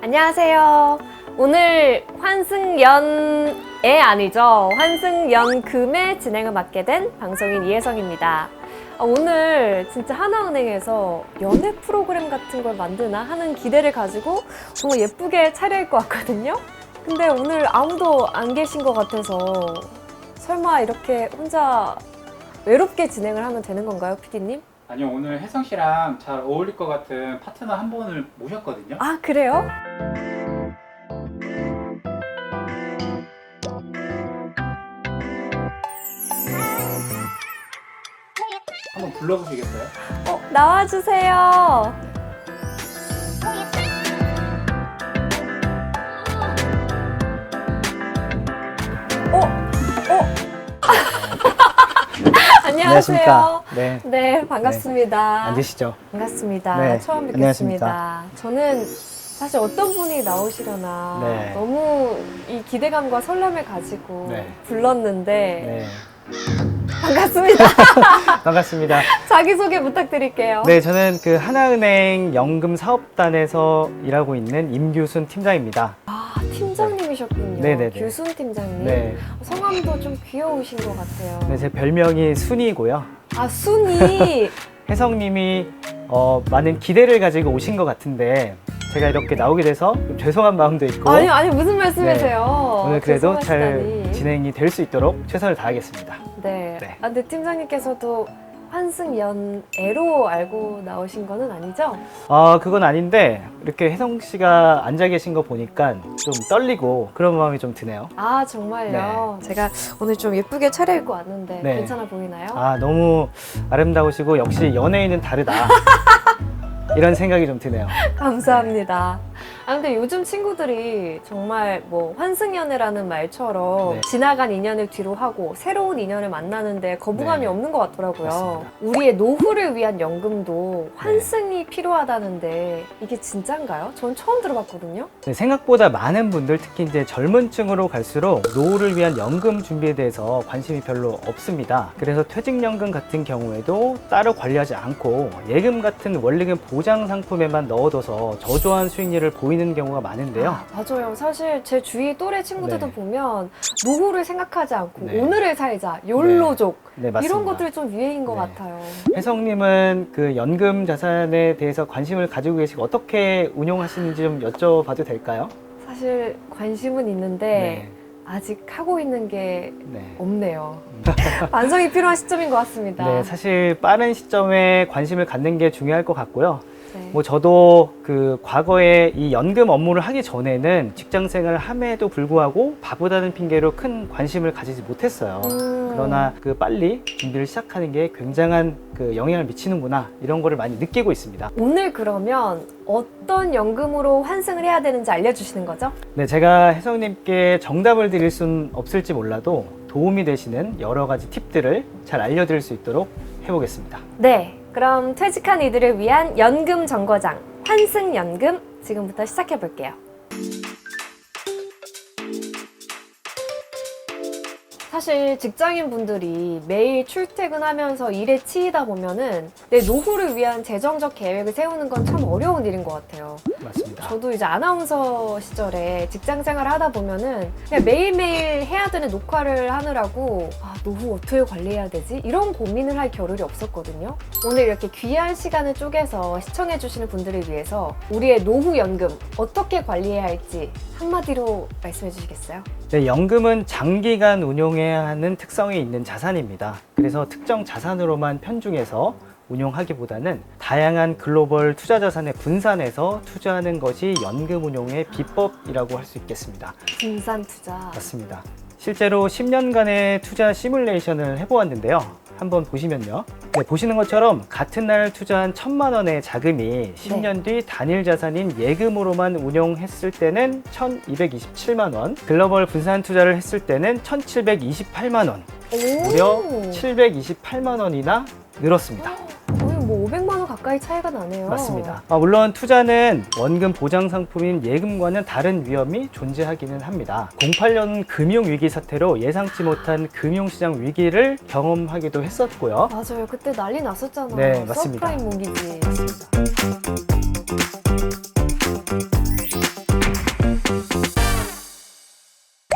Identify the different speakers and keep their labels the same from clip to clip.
Speaker 1: 안녕하세요. 오늘 환승연애 아니죠. 환승연금의 진행을 맡게 된 방송인 이혜성입니다. 오늘 진짜 하나은행에서 연애 프로그램 같은 걸 만드나 하는 기대를 가지고 정말 예쁘게 차려입 것 같거든요. 근데 오늘 아무도 안 계신 것 같아서 설마 이렇게 혼자 외롭게 진행을 하면 되는 건가요, PD님?
Speaker 2: 아니요, 오늘 혜성 씨랑 잘 어울릴 것 같은 파트너 한 분을 모셨거든요.
Speaker 1: 아, 그래요?
Speaker 2: 한번 불러보시겠어요?
Speaker 1: 나와주세요. 안녕하세요.
Speaker 3: 네.
Speaker 1: 네, 반갑습니다.
Speaker 3: 앉으시죠.
Speaker 1: 반갑습니다.
Speaker 3: 네,
Speaker 1: 처음
Speaker 3: 안녕하십니까.
Speaker 1: 뵙겠습니다. 저는 사실 어떤 분이 나오시려나
Speaker 3: 네.
Speaker 1: 너무 이 기대감과 설렘을 가지고
Speaker 3: 네.
Speaker 1: 불렀는데
Speaker 3: 네.
Speaker 1: 반갑습니다.
Speaker 3: 반갑습니다.
Speaker 1: 자기소개 부탁드릴게요.
Speaker 3: 네, 저는 그 하나은행 연금 사업단에서 일하고 있는 임규순 팀장입니다.
Speaker 1: 아, 팀장님이셨군요.
Speaker 3: 네네네.
Speaker 1: 규순 팀장님.
Speaker 3: 네.
Speaker 1: 성함도 좀 귀여우신 것 같아요.
Speaker 3: 네, 제 별명이 순이고요.
Speaker 1: 아, 순이.
Speaker 3: 혜성님이 많은 기대를 가지고 오신 것 같은데 제가 이렇게 나오게 돼서 좀 죄송한 마음도 있고
Speaker 1: 아니, 무슨 말씀이세요?
Speaker 3: 오늘 그래도 잘
Speaker 1: 죄송하시다니.
Speaker 3: 진행이 될 수 있도록 최선을 다하겠습니다.
Speaker 1: 네.
Speaker 3: 네.
Speaker 1: 아, 근데 팀장님께서도 환승연애로 알고 나오신 거는 아니죠?
Speaker 3: 그건 아닌데 이렇게 혜성 씨가 앉아 계신 거 보니까 좀 떨리고 그런 마음이 좀 드네요.
Speaker 1: 아, 정말요? 제가 오늘 좀 예쁘게 차려입고 왔는데
Speaker 3: 네.
Speaker 1: 괜찮아 보이나요?
Speaker 3: 너무 아름다우시고 역시 연예인은 다르다. 이런 생각이 좀 드네요.
Speaker 1: 감사합니다. 아, 근데 요즘 친구들이 정말 뭐 환승연애라는 말처럼
Speaker 3: 네.
Speaker 1: 지나간 인연을 뒤로 하고 새로운 인연을 만나는데 거부감이
Speaker 3: 네.
Speaker 1: 없는 것 같더라고요.
Speaker 3: 맞습니다.
Speaker 1: 우리의 노후를 위한 연금도 환승이 필요하다는데 이게 진짠가요? 전 처음 들어봤거든요.
Speaker 3: 네, 생각보다 많은 분들, 특히 이제 젊은 층으로 갈수록 노후를 위한 연금 준비에 대해서 관심이 별로 없습니다. 그래서 퇴직연금 같은 경우에도 따로 관리하지 않고 예금 같은 원리금 보장 상품에만 넣어둬서 저조한 수익률을 보이는 경우가 많은데요.
Speaker 1: 아, 맞아요. 사실 제 주위 또래 친구들도
Speaker 3: 네.
Speaker 1: 보면 노후를 생각하지 않고
Speaker 3: 네.
Speaker 1: 오늘을 살자, 욜로족
Speaker 3: 네, 맞습니다.
Speaker 1: 이런 것들이 좀 유행인 것
Speaker 3: 네.
Speaker 1: 같아요.
Speaker 3: 혜성님은 그 연금 자산에 대해서 관심을 가지고 계시고 어떻게 운용하시는지 좀 여쭤봐도 될까요?
Speaker 1: 사실 관심은 있는데 아직 하고 있는 게
Speaker 3: 네.
Speaker 1: 없네요. 반성이 필요한 시점인 것 같습니다.
Speaker 3: 네, 사실 빠른 시점에 관심을 갖는 게 중요할 것 같고요.
Speaker 1: 네.
Speaker 3: 뭐 저도 그 과거에 이 연금 업무를 하기 전에는 직장 생활을 함에도 불구하고 바쁘다는 핑계로 큰 관심을 가지지 못했어요. 그러나 그 빨리 준비를 시작하는 게 굉장한 그 영향을 미치는구나 이런 거를 많이 느끼고 있습니다.
Speaker 1: 오늘 그러면 어떤 연금으로 환승을 해야 되는지 알려주시는 거죠?
Speaker 3: 네, 제가 혜성님께 정답을 드릴 순 없을지 몰라도 도움이 되시는 여러 가지 팁들을 잘 알려드릴 수 있도록 해보겠습니다.
Speaker 1: 네. 그럼 퇴직한 이들을 위한 연금 정거장 환승연금 지금부터 시작해 볼게요. 사실 직장인 분들이 매일 출퇴근하면서 일에 치이다 보면은 내 노후를 위한 재정적 계획을 세우는 건 참 어려운 일인 것 같아요.
Speaker 3: 맞습니다.
Speaker 1: 저도 이제 아나운서 시절에 직장 생활을 하다 보면은 그냥 매일매일 해야 되는 녹화를 하느라고 노후 어떻게 관리해야 되지? 이런 고민을 할 겨를이 없었거든요. 오늘 이렇게 귀한 시간을 쪼개서 시청해주시는 분들을 위해서 우리의 노후 연금 어떻게 관리해야 할지 한마디로 말씀해 주시겠어요?
Speaker 3: 네, 연금은 장기간 운용해야 하는 특성이 있는 자산입니다. 그래서 특정 자산으로만 편중해서 운용하기보다는 다양한 글로벌 투자 자산에 분산해서 투자하는 것이 연금 운용의 비법이라고 할 수 있겠습니다.
Speaker 1: 분산 투자.
Speaker 3: 맞습니다. 실제로 10년간의 투자 시뮬레이션을 해보았는데요. 한번 보시면요. 네, 보시는 것처럼 같은 날 투자한 1,000만 원의 자금이 10년 뒤 단일 자산인 예금으로만 운용했을 때는 1,227만 원, 글로벌 분산 투자를 했을 때는 1,728만 원, 무려 728만 원이나 늘었습니다.
Speaker 1: 거의 뭐 500만 원 가까이 차이가 나네요.
Speaker 3: 맞습니다. 물론 투자는 원금 보장 상품인 예금과는 다른 위험이 존재하기는 합니다. 08년 금융위기 사태로 예상치 못한 금융시장 위기를 경험하기도 했었고요.
Speaker 1: 맞아요. 그때 난리 났었잖아요.
Speaker 3: 네, 맞습니다.
Speaker 1: 서프라임 모기지. 맞습니다.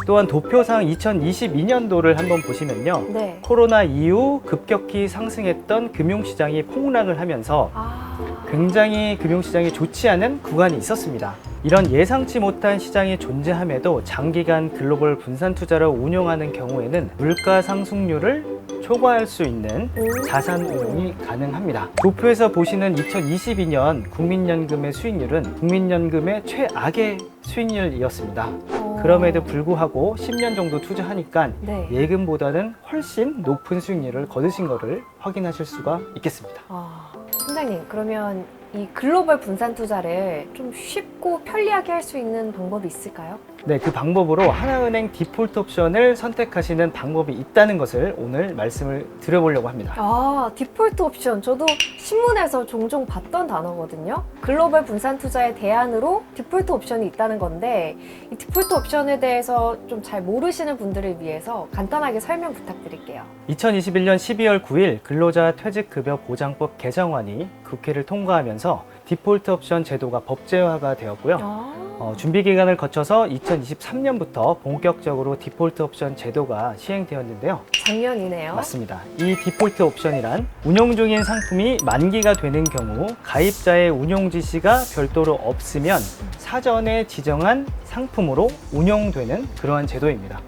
Speaker 3: 또한 도표상 2022년도를 한번 보시면요.
Speaker 1: 네.
Speaker 3: 코로나 이후 급격히 상승했던 금융시장이 폭락을 하면서 굉장히 금융시장이 좋지 않은 구간이 있었습니다. 이런 예상치 못한 시장이 존재함에도 장기간 글로벌 분산 투자를 운용하는 경우에는 물가 상승률을 초과할 수 있는 자산 운용이 가능합니다. 도표에서 보시는 2022년 국민연금의 수익률은 국민연금의 최악의 수익률이었습니다. 그럼에도 불구하고 10년 정도 투자하니까
Speaker 1: 네.
Speaker 3: 예금보다는 훨씬 높은 수익률을 거두신 것을 확인하실 수가 있겠습니다.
Speaker 1: 팀장님, 그러면 이 글로벌 분산 투자를 좀 쉽고 편리하게 할 수 있는 방법이 있을까요?
Speaker 3: 네, 그 방법으로 하나은행 디폴트 옵션을 선택하시는 방법이 있다는 것을 오늘 말씀을 드려보려고 합니다.
Speaker 1: 디폴트 옵션. 저도 신문에서 종종 봤던 단어거든요. 글로벌 분산 투자의 대안으로 디폴트 옵션이 있다는 건데, 이 디폴트 옵션에 대해서 좀 잘 모르시는 분들을 위해서 간단하게 설명 부탁드릴게요.
Speaker 3: 2021년 12월 9일 근로자 퇴직급여 보장법 개정안이 국회를 통과하면서 디폴트 옵션 제도가 법제화가 되었고요. 준비 기간을 거쳐서 2023년부터 본격적으로 디폴트 옵션 제도가 시행되었는데요.
Speaker 1: 작년이네요.
Speaker 3: 맞습니다. 이 디폴트 옵션이란 운용 중인 상품이 만기가 되는 경우 가입자의 운용 지시가 별도로 없으면 사전에 지정한 상품으로 운용되는 그러한 제도입니다.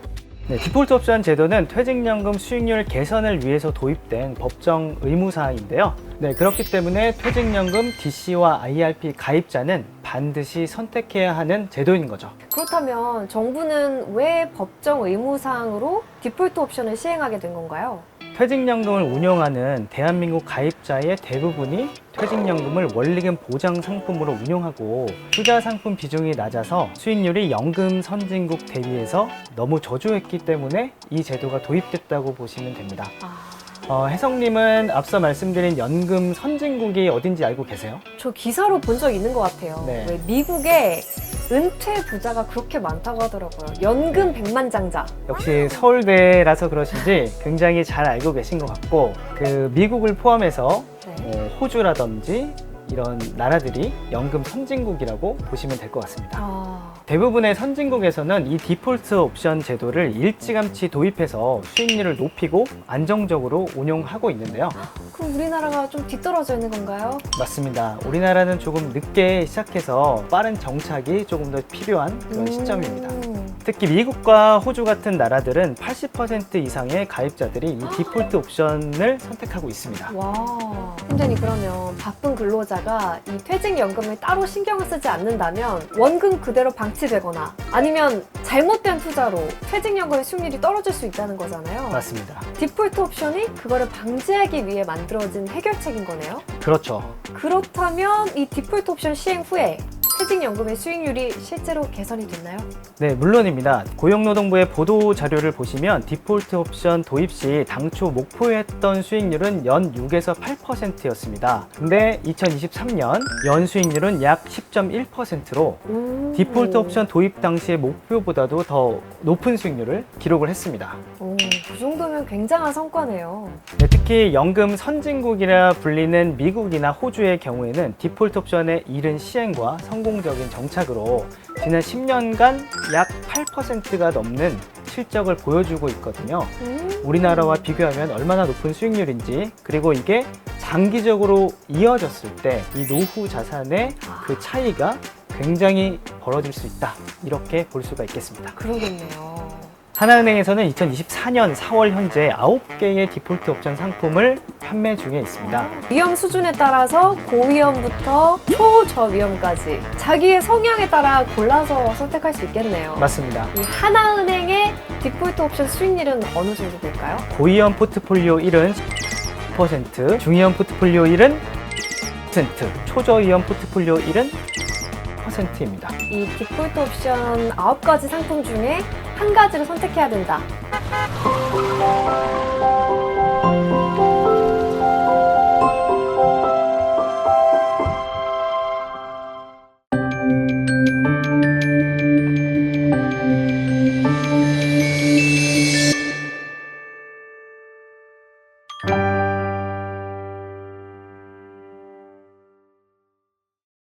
Speaker 3: 네, 디폴트 옵션 제도는 퇴직연금 수익률 개선을 위해서 도입된 법정 의무사항인데요. 네, 그렇기 때문에 퇴직연금 DC와 IRP 가입자는 반드시 선택해야 하는 제도인 거죠.
Speaker 1: 그렇다면 정부는 왜 법정 의무사항으로 디폴트 옵션을 시행하게 된 건가요?
Speaker 3: 퇴직연금을 운용하는 대한민국 가입자의 대부분이 퇴직연금을 원리금 보장 상품으로 운용하고 투자 상품 비중이 낮아서 수익률이 연금 선진국 대비해서 너무 저조했기 때문에 이 제도가 도입됐다고 보시면 됩니다. 혜성님은 앞서 말씀드린 연금 선진국이 어딘지 알고 계세요?
Speaker 1: 저 기사로 본 적 있는 것 같아요.
Speaker 3: 네.
Speaker 1: 왜 미국에 은퇴 부자가 그렇게 많다고 하더라고요. 연금 백만장자.
Speaker 3: 역시 서울대라서 그러신지 굉장히 잘 알고 계신 것 같고, 그 미국을 포함해서
Speaker 1: 네.
Speaker 3: 호주라든지 이런 나라들이 연금 선진국이라고 보시면 될 것 같습니다. 대부분의 선진국에서는 이 디폴트 옵션 제도를 일찌감치 도입해서 수익률을 높이고 안정적으로 운용하고 있는데요.
Speaker 1: 그럼 우리나라가 좀 뒤떨어져 있는 건가요?
Speaker 3: 맞습니다. 우리나라는 조금 늦게 시작해서 빠른 정착이 조금 더 필요한 그런 시점입니다. 특히 미국과 호주 같은 나라들은 80% 이상의 가입자들이 이 디폴트 옵션을 선택하고 있습니다.
Speaker 1: 와. 팀장님, 그러면 바쁜 근로자가 이 퇴직연금을 따로 신경을 쓰지 않는다면 원금 그대로 방치되거나 아니면 잘못된 투자로 퇴직연금의 수익률이 떨어질 수 있다는 거잖아요.
Speaker 3: 맞습니다.
Speaker 1: 디폴트 옵션이 그거를 방지하기 위해 만들어진 해결책인 거네요.
Speaker 3: 그렇죠.
Speaker 1: 그렇다면 이 디폴트 옵션 시행 후에 퇴직연금의 수익률이 실제로 개선이 됐나요?
Speaker 3: 네, 물론입니다. 고용노동부의 보도 자료를 보시면 디폴트 옵션 도입 시 당초 목표했던 수익률은 연 6에서 8%였습니다. 근데 2023년 연 수익률은 약 10.1%로 디폴트 옵션 도입 당시의 목표보다도 더 높은 수익률을 기록을 했습니다.
Speaker 1: 그 정도면 굉장한 성과네요.
Speaker 3: 네, 특히 연금 선진국이라 불리는 미국이나 호주의 경우에는 디폴트 옵션의 이른 시행과 성공적인 정착으로 지난 10년간 약 8%가 넘는 실적을 보여주고 있거든요. 우리나라와 비교하면 얼마나 높은 수익률인지, 그리고 이게 장기적으로 이어졌을 때 이 노후 자산의 그 차이가 굉장히 벌어질 수 있다, 이렇게 볼 수가 있겠습니다.
Speaker 1: 그러겠네요.
Speaker 3: 하나은행에서는 2024년 4월 현재 9개의 디폴트 옵션 상품을 판매 중에 있습니다.
Speaker 1: 위험 수준에 따라서 고위험부터 초저위험까지 자기의 성향에 따라 골라서 선택할 수 있겠네요.
Speaker 3: 맞습니다.
Speaker 1: 이 하나은행의 디폴트 옵션 수익률은 어느 정도 될까요?
Speaker 3: 고위험 포트폴리오 1은 10%, 중위험 포트폴리오 1은 10%, 초저위험 포트폴리오 1은 10%입니다.
Speaker 1: 이 디폴트 옵션 9가지 상품 중에 한 가지를 선택해야 된다.